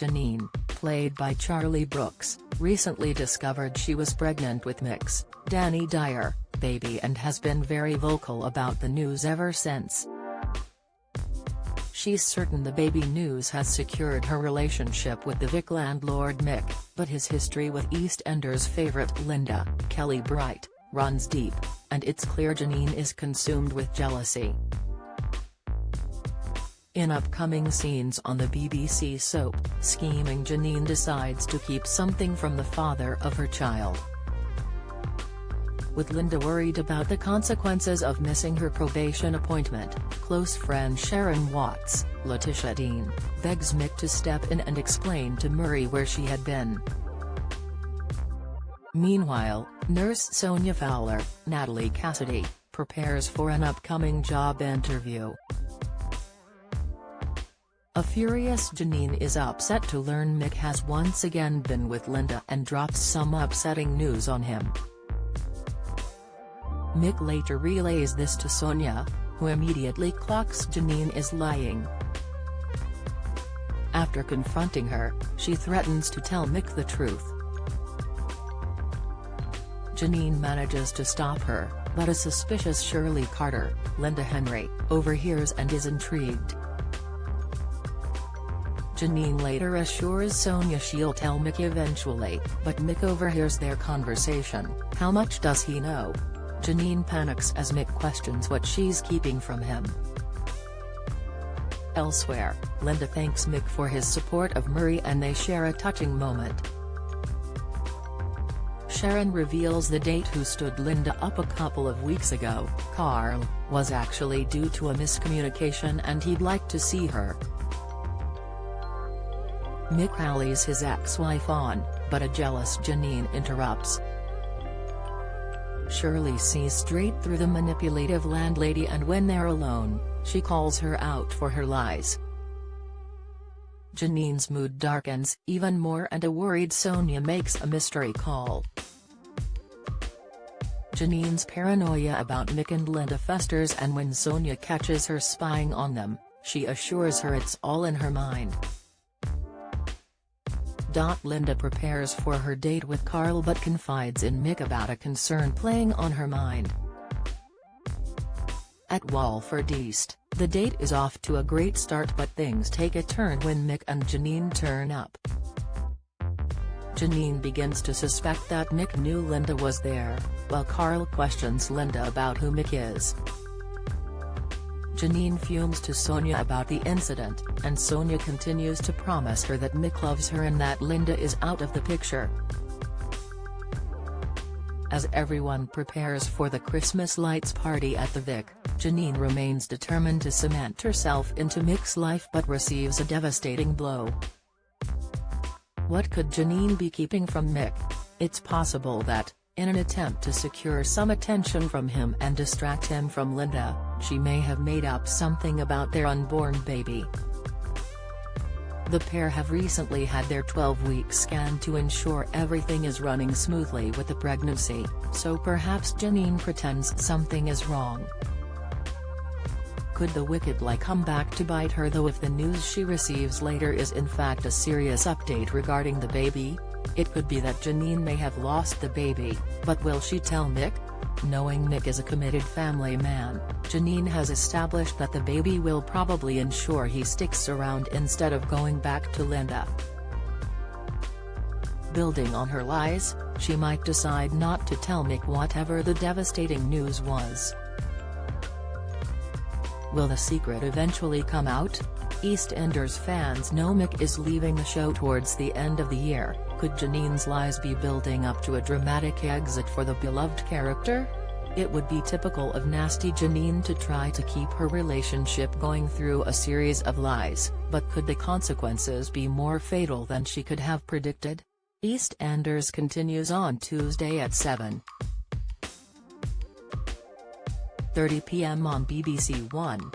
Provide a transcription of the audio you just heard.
Janine, played by Charlie Brooks, recently discovered she was pregnant with Mick's, Danny Dyer, baby and has been very vocal about the news ever since. She's certain the baby news has secured her relationship with the Vic landlord Mick, but his history with EastEnders favourite Linda, Kelly Bright, runs deep, and it's clear Janine is consumed with jealousy. In upcoming scenes on the BBC soap, scheming Janine decides to keep something from the father of her child. With Linda worried about the consequences of missing her probation appointment, close friend Sharon Watts, Letitia Dean, begs Mick to step in and explain to Murray where she had been. Meanwhile, nurse Sonia Fowler, Natalie Cassidy, prepares for an upcoming job interview. A furious Janine is upset to learn Mick has once again been with Linda and drops some upsetting news on him. Mick later relays this to Sonia, who immediately clocks Janine is lying. After confronting her, she threatens to tell Mick the truth. Janine manages to stop her, but a suspicious Shirley Carter, Linda Henry, overhears and is intrigued. Janine later assures Sonia she'll tell Mick eventually, but Mick overhears their conversation. How much does he know? Janine panics as Mick questions what she's keeping from him. Elsewhere, Linda thanks Mick for his support of Murray and they share a touching moment. Sharon reveals the date who stood Linda up a couple of weeks ago, Carl, was actually due to a miscommunication and he'd like to see her. Mick rallies his ex-wife on, but a jealous Janine interrupts. Shirley sees straight through the manipulative landlady and when they're alone, she calls her out for her lies. Janine's mood darkens even more and a worried Sonia makes a mystery call. Janine's paranoia about Mick and Linda festers and when Sonia catches her spying on them, she assures her it's all in her mind. Linda prepares for her date with Carl but confides in Mick about a concern playing on her mind. At Walford East, the date is off to a great start but things take a turn when Mick and Janine turn up. Janine begins to suspect that Mick knew Linda was there, while Carl questions Linda about who Mick is. Janine fumes to Sonia about the incident, and Sonia continues to promise her that Mick loves her and that Linda is out of the picture. As everyone prepares for the Christmas lights party at the Vic, Janine remains determined to cement herself into Mick's life but receives a devastating blow. What could Janine be keeping from Mick? It's possible that, in an attempt to secure some attention from him and distract him from Linda, she may have made up something about their unborn baby. The pair have recently had their 12-week scan to ensure everything is running smoothly with the pregnancy, so perhaps Janine pretends something is wrong. Could the wicked lie come back to bite her though if the news she receives later is in fact a serious update regarding the baby? It could be that Janine may have lost the baby, but will she tell Mick? Knowing Mick is a committed family man, Janine has established that the baby will probably ensure he sticks around instead of going back to Linda. Building on her lies, she might decide not to tell Mick whatever the devastating news was. Will the secret eventually come out? EastEnders fans know Mick is leaving the show towards the end of the year. Could Janine's lies be building up to a dramatic exit for the beloved character? It would be typical of nasty Janine to try to keep her relationship going through a series of lies, but could the consequences be more fatal than she could have predicted? EastEnders continues on Tuesday at 7:30 p.m. on BBC One.